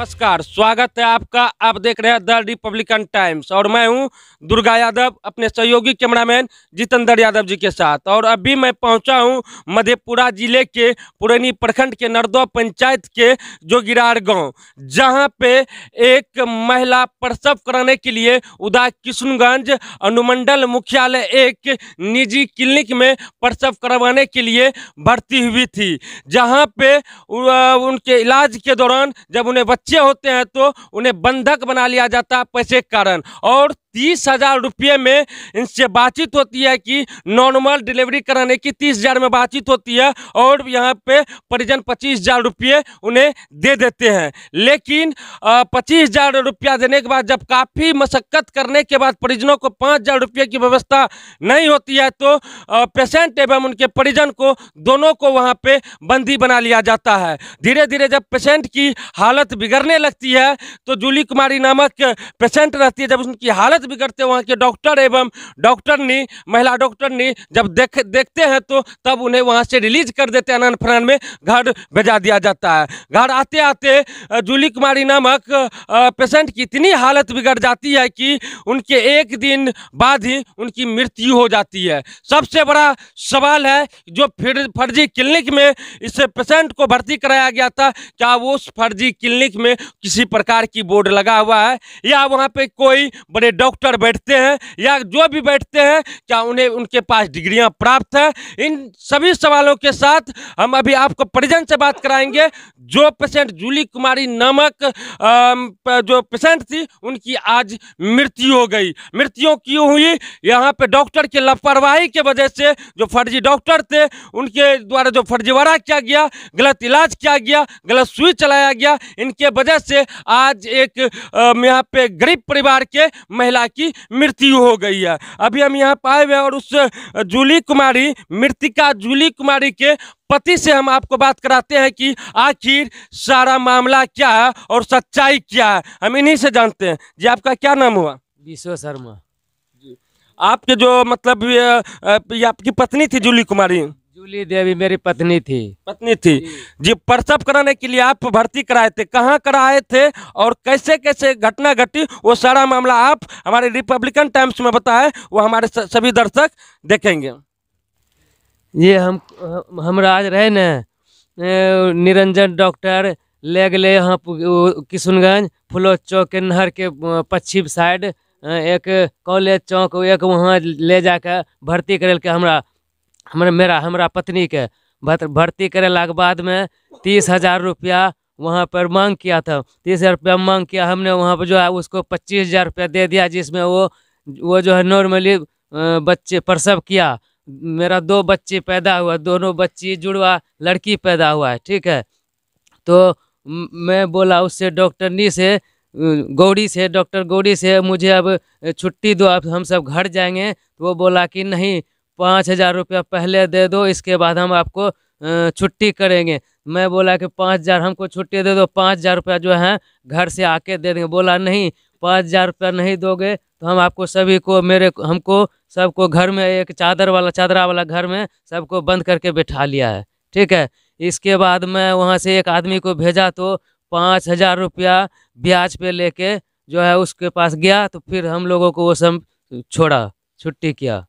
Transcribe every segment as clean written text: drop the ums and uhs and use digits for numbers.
नमस्कार, स्वागत है आपका। आप देख रहे हैं द रिपब्लिकन टाइम्स और मैं हूं दुर्गा यादव अपने सहयोगी कैमरामैन जितेंद्र यादव जी के साथ। और अभी मैं पहुंचा हूं मधेपुरा जिले के पुरैनी प्रखंड के नरदौ पंचायत के जोगिरार गांव, जहां पे एक महिला प्रसव कराने के लिए उदा किशनगंज अनुमंडल मुख्यालय एक निजी क्लिनिक में प्रसव करवाने के लिए भर्ती हुई थी। जहां पे उनके इलाज के दौरान जब उन्हें बच्चे होते हैं तो उन्हें बंधक बना लिया जाता है पैसे के कारण, और 30,000 रुपये में इनसे बातचीत होती है कि नॉर्मल डिलीवरी कराने की 30,000 में बातचीत होती है, और यहाँ पे परिजन 25,000 रुपये उन्हें दे देते हैं। लेकिन 25,000 रुपया देने के बाद जब काफ़ी मशक्कत करने के बाद परिजनों को 5,000 रुपये की व्यवस्था नहीं होती है तो पेशेंट एवं उनके परिजन को दोनों को वहाँ पे बंदी बना लिया जाता है। धीरे धीरे जब पेशेंट की हालत बिगड़ने लगती है तो जूली कुमारी नामक पेशेंट रहती है, जब उनकी हालत बिगड़ते वहाँ के डॉक्टर एवं डॉक्टरनी महिला डॉक्टरनी जब देखते हैं तो तब उन्हें वहाँ से रिलीज कर देते हैं, अनंत फरान में घर भेजा दिया जाता है। घर आते आते जूली कुमारी नामक पेशेंट की इतनी हालत बिगड़ जाती है कि उनके एक दिन बाद ही उनकी मृत्यु हो जाती है। सबसे बड़ा सवाल है जो फर्जी क्लिनिक में इस पेशेंट को भर्ती कराया गया था, क्या वो उस फर्जी क्लिनिक में किसी प्रकार की बोर्ड लगा हुआ है या वहाँ पे कोई बड़े डॉक्टर बैठते हैं या जो भी बैठते हैं क्या उन्हें उनके पास डिग्रियां प्राप्त है। इन सभी सवालों के साथ हम अभी आपको परिजन से बात कराएंगे। जो पेशेंट जूली कुमारी नामक जो पेशेंट थी उनकी आज मृत्यु हो गई। मृत्यु क्यों हुई? यहाँ पे डॉक्टर की लापरवाही के वजह से, जो फर्जी डॉक्टर थे उनके द्वारा जो फर्जीवाड़ा किया गया, गलत इलाज किया गया, गलत सुई चलाया गया, इनके वजह से आज एक यहाँ पे गरीब परिवार के महिला की मृत्यु हो गई है। अभी हम यहाँ पाए हुए और उस जूली कुमारी, मृतिका जूली कुमारी के पति से हम आपको बात कराते हैं कि आखिर सारा मामला क्या है और सच्चाई क्या है, हम इन्हीं से जानते हैं। जी, आपका क्या नाम हुआ? विश्व शर्मा। आपके जो मतलब ये आपकी पत्नी थी जूली कुमारी? जूली देवी मेरी पत्नी थी। पत्नी थी जी। प्रसव कराने के लिए आप भर्ती कराए थे, कहाँ कराए थे और कैसे कैसे घटना घटी, वो सारा मामला आप हमारे रिपब्लिकन टाइम्स में बताएं, वो हमारे सभी दर्शक देखेंगे। ये हमरा आज रहे न निरंजन डॉक्टर ले गए यहाँ किशनगंज फुलो चौक के नहर के पश्चिम साइड एक कॉलेज चौक, एक वहाँ ले जाकर भर्ती करे के हमरा पत्नी के भर्ती करेला के बाद में 30,000 रुपया वहाँ पर मांग किया था। 30,000 रुपया मांग किया हमने, वहाँ पर जो है उसको 25,000 रुपया दे दिया, जिसमें वो जो है नॉर्मली बच्चे प्रसव किया। मेरा 2 बच्चे पैदा हुआ, दोनों बच्ची जुड़वा लड़की पैदा हुआ है, ठीक है। तो मैं बोला उससे डॉक्टरनी से डॉक्टर गौड़ी से मुझे अब छुट्टी दो, अब हम सब घर जाएंगे। तो वो बोला कि नहीं, 5,000 रुपया पहले दे दो, इसके बाद हम आपको छुट्टी करेंगे। मैं बोला कि 5,000 हमको छुट्टी दे दो, 5,000 रुपया जो है घर से आके दे देंगे। बोला नहीं, 5,000 रुपया नहीं दोगे तो हम आपको सभी को हमको सबको घर में एक चादरा वाला घर में सबको बंद करके बैठा लिया है, ठीक है। इसके बाद मैं वहाँ से एक आदमी को भेजा तो 5,000 रुपया ब्याज पे लेके जो है उसके पास गया, तो फिर हम लोगों को वो सब छोड़ा, छुट्टी किया।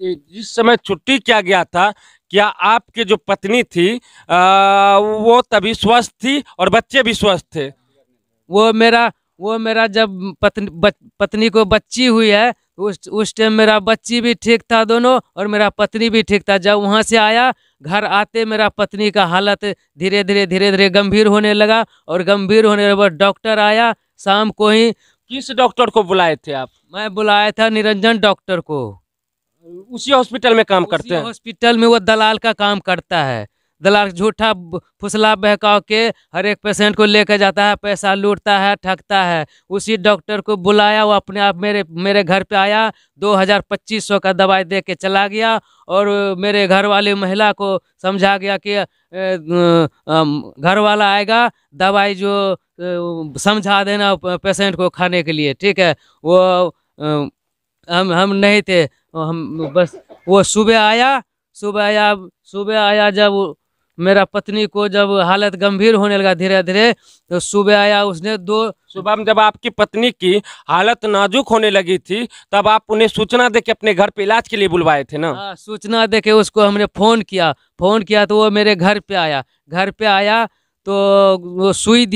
जिस समय छुट्टी किया गया था, क्या आपके जो पत्नी थी वो तभी स्वस्थ थी और बच्चे भी स्वस्थ थे? वो मेरा जब पत्नी को बच्ची हुई है उस टाइम मेरा बच्ची भी ठीक था दोनों, और मेरा पत्नी भी ठीक था। जब वहाँ से आया घर आते मेरा पत्नी का हालत धीरे धीरे गंभीर होने लगा, और गंभीर होने के बाद डॉक्टर आया शाम को ही। किस डॉक्टर को बुलाए थे आप? मैं बुलाया था निरंजन डॉक्टर को। उसी हॉस्पिटल में काम करते हैं? हॉस्पिटल में वो दलाल का काम करता है। दलाल झूठा फुसला बहकाव के हर एक पेशेंट को लेकर जाता है, पैसा लूटता है, ठगता है। उसी डॉक्टर को बुलाया, वो अपने आप मेरे घर पे आया, 2,000-2,500 का दवाई दे के चला गया, और मेरे घर वाली महिला को समझा गया कि घर वाला आएगा, दवाई जो समझा देना पेशेंट को खाने के लिए, ठीक है। वो हम नहीं थे, हम बस वो सुबह आया जब मेरा पत्नी को जब हालत गंभीर होने लगा धीरे धीरे, तो सुबह आया उसने दो। सुबह में जब आपकी पत्नी की हालत नाजुक होने लगी थी, तब आप उन्हें सूचना दे के अपने घर पे इलाज के लिए बुलवाए थे ना? हाँ, सूचना दे के उसको हमने फ़ोन किया तो वो मेरे घर पे आया। घर पे आया तो वो सुई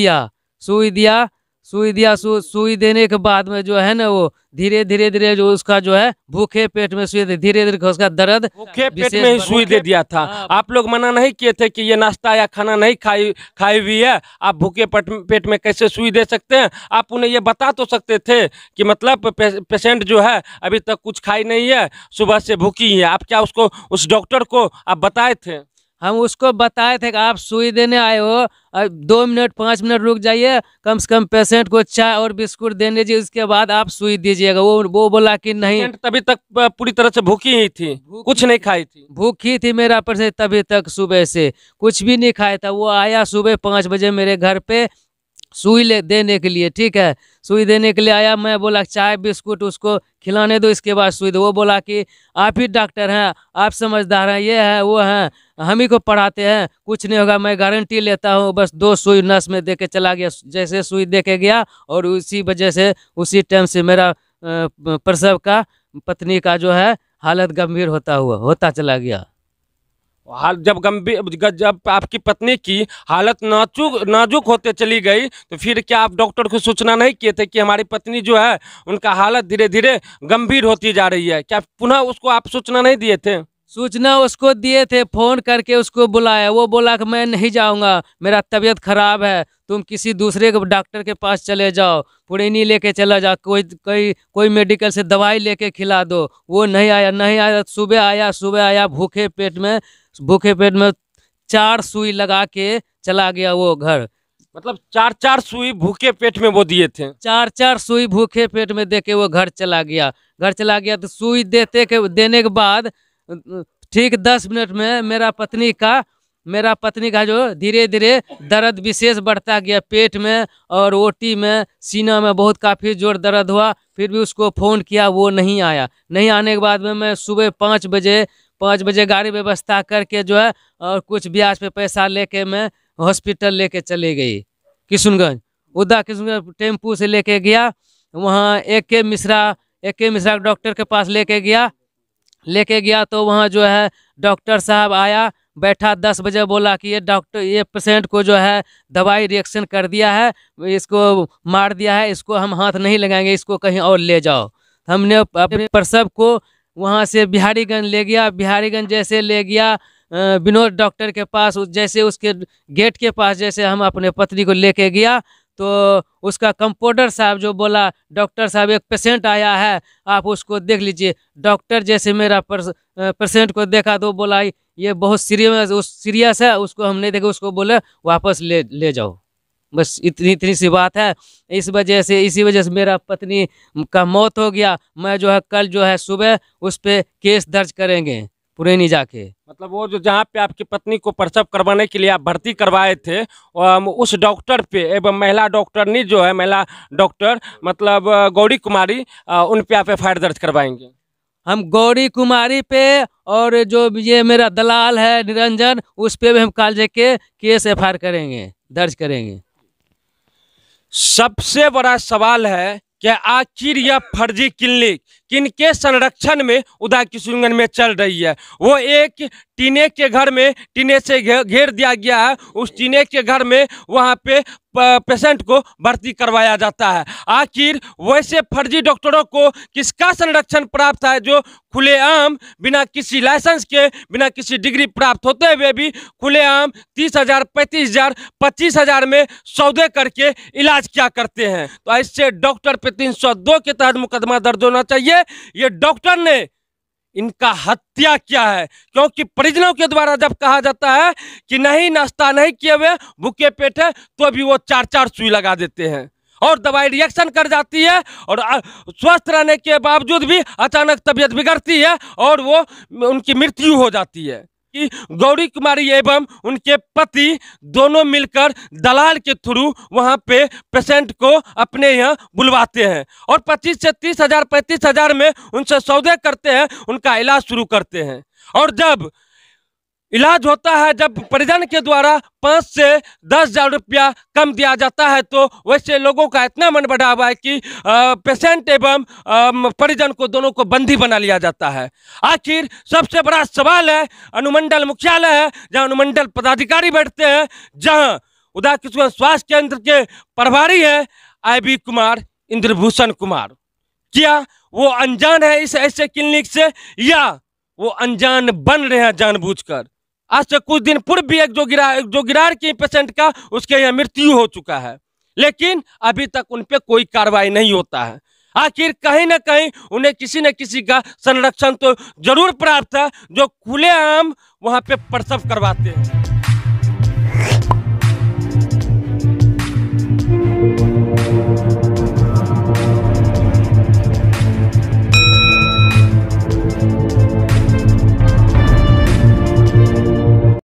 देने के बाद में जो है ना, वो धीरे धीरे जो उसका जो है भूखे पेट में सुई धीरे धीरे उसका दर्द भूखे पेट में ही सुई दे दिया था। हाँ। आप लोग मना नहीं किए थे कि ये नाश्ता या खाना नहीं खाई हुई है, आप भूखे पेट में कैसे सुई दे सकते हैं? आप उन्हें ये बता तो सकते थे कि मतलब पेशेंट जो है अभी तक कुछ खाई नहीं है, सुबह से भूखी है। आप क्या उसको, उस डॉक्टर को आप बताए थे? हम उसको बताए थे कि आप सुई देने आए हो, 2 मिनट 5 मिनट रुक जाइए, कम से कम पेशेंट को चाय और बिस्कुट देने दीजिए, उसके बाद आप सुई दीजिएगा। वो बोला कि नहीं। पेशेंट तभी तक पूरी तरह से भूखी ही थी, कुछ नहीं खाई थी? भूखी थी मेरा पेशेंट तभी तक, सुबह से कुछ भी नहीं खाया था। वो आया सुबह 5 बजे मेरे घर पे सुई देने के लिए, ठीक है। सुई देने के लिए आया, मैं बोला चाय बिस्कुट उसको खिलाने दो, इसके बाद सुई दो। वो बोला कि आप ही डॉक्टर हैं, आप समझदार हैं, ये है वो हैं, हम ही को पढ़ाते हैं, कुछ नहीं होगा, मैं गारंटी लेता हूँ। बस 2 सुई नस में दे के चला गया। जैसे सुई दे के गया, और उसी वजह से उसी टाइम से मेरा प्रसव का, पत्नी का जो है हालत गंभीर होता चला गया। हाल जब आपकी पत्नी की हालत नाजुक होते चली गई, तो फिर क्या आप डॉक्टर को सूचना नहीं किए थे कि हमारी पत्नी जो है उनका हालत धीरे धीरे गंभीर होती जा रही है? क्या पुनः उसको आप सूचना नहीं दिए थे? सूचना उसको दिए थे, फोन करके उसको बुलाया। वो बोला कि मैं नहीं जाऊंगा, मेरा तबीयत खराब है, तुम किसी दूसरे के डॉक्टर के पास चले जाओ, पुणे लेके चला जाओ, कोई मेडिकल से दवाई लेके खिला दो। वो नहीं आया। सुबह आया भूखे पेट में 4 सुई लगा के चला गया वो घर। मतलब 4 सुई भूखे पेट में वो दिए थे? 4 सुई भूखे पेट में दे के वो घर चला गया। तो सुई देने के बाद ठीक 10 मिनट में मेरा पत्नी का जो धीरे धीरे दर्द विशेष बढ़ता गया पेट में, और ओटी में, सीना में बहुत काफ़ी जोर दर्द हुआ। फिर भी उसको फ़ोन किया, वो नहीं आया। नहीं आने के बाद में मैं सुबह 5 बजे गाड़ी व्यवस्था करके जो है, और कुछ ब्याज पे पैसा लेके मैं हॉस्पिटल लेके चले गई किशनगंज। किशनगंज टेम्पू से लेके गया, वहाँ एक के मिश्रा डॉक्टर के पास लेके गया। तो वहाँ जो है डॉक्टर साहब आया, बैठा 10 बजे, बोला कि ये पेशेंट को जो है दवाई रिएक्शन कर दिया है, इसको मार दिया है, इसको हम हाथ नहीं लगाएंगे, इसको कहीं और ले जाओ। हमने अपने प्रसव को वहाँ से बिहारीगंज ले गया। बिहारीगंज जैसे ले गया विनोद डॉक्टर के पास, जैसे उसके गेट के पास जैसे हम अपने पत्नी को लेके गया, तो उसका कंपाउंडर साहब जो बोला, डॉक्टर साहब एक पेशेंट आया है, आप उसको देख लीजिए। डॉक्टर जैसे मेरा पेशेंट को देखा तो बोला ये बहुत सीरियस है, उसको हम नहीं देखे, उसको बोले वापस ले जाओ। बस इतनी सी बात है। इसी वजह से मेरा पत्नी का मौत हो गया। मैं जो है कल जो है सुबह उस पर केस दर्ज करेंगे पुणे जाके। मतलब वो जो जहाँ पे आपकी पत्नी को प्रसव करवाने के लिए आप भर्ती करवाए थे, उस डॉक्टर पे एवं महिला डॉक्टरनी जो है, महिला डॉक्टर मतलब गौरी कुमारी, उन पे आप FIR दर्ज करवाएंगे? हम गौरी कुमारी पे, और जो ये मेरा दलाल है निरंजन, उस पे भी हम कल जाके केस FIR दर्ज करेंगे। सबसे बड़ा सवाल है कि आखिर यह फर्जी क्लिनिक किनके संरक्षण में उदा किशनगंज में चल रही है? वो एक टीने के घर में, टीने से घेर दिया गया है, उस टीने के घर में वहाँ पे पेशेंट को भर्ती करवाया जाता है। आखिर वैसे फर्जी डॉक्टरों को किसका संरक्षण प्राप्त है, जो खुलेआम बिना किसी लाइसेंस के, बिना किसी डिग्री प्राप्त होते हुए भी खुलेआम 30,000, 35,000, 25,000 में सौदे करके इलाज क्या करते हैं? तो ऐसे डॉक्टर पे 302 के तहत मुकदमा दर्ज होना चाहिए। ये डॉक्टर ने इनका हत्या किया है, क्योंकि परिजनों के द्वारा जब कहा जाता है कि नहीं नाश्ता नहीं किए हुए भूखे पेट है, तो भी वो 4 सुई लगा देते हैं, और दवाई रिएक्शन कर जाती है, और स्वस्थ रहने के बावजूद भी अचानक तबीयत बिगड़ती है और वो उनकी मृत्यु हो जाती है। कि गौरी कुमारी एवं उनके पति दोनों मिलकर दलाल के थ्रू वहां पे पेशेंट को अपने यहाँ बुलवाते हैं, और 25 से 30,000, 35,000 में उनसे सौदे करते हैं, उनका इलाज शुरू करते हैं। और जब इलाज होता है जब परिजन के द्वारा 5 से 10,000 रुपया कम दिया जाता है, तो वैसे लोगों का इतना मन बढ़ा हुआ है कि पेशेंट एवं परिजन को दोनों को बंदी बना लिया जाता है। आखिर सबसे बड़ा सवाल है, अनुमंडल मुख्यालय है जहां अनुमंडल पदाधिकारी बैठते हैं, जहां उदा किशोर स्वास्थ्य केंद्र के प्रभारी है IB कुमार, इंद्रभूषण कुमार। क्या वो अनजान है इस ऐसे क्लिनिक से, या वो अनजान बन रहे हैं जानबूझकर? आज से कुछ दिन पूर्व भी एक जोगिरार के पेशेंट का उसके यहाँ मृत्यु हो चुका है, लेकिन अभी तक उन पे कोई कार्रवाई नहीं होता है। आखिर कहीं ना कहीं उन्हें किसी न किसी का संरक्षण तो जरूर प्राप्त है, जो खुलेआम वहां पे प्रसव करवाते हैं।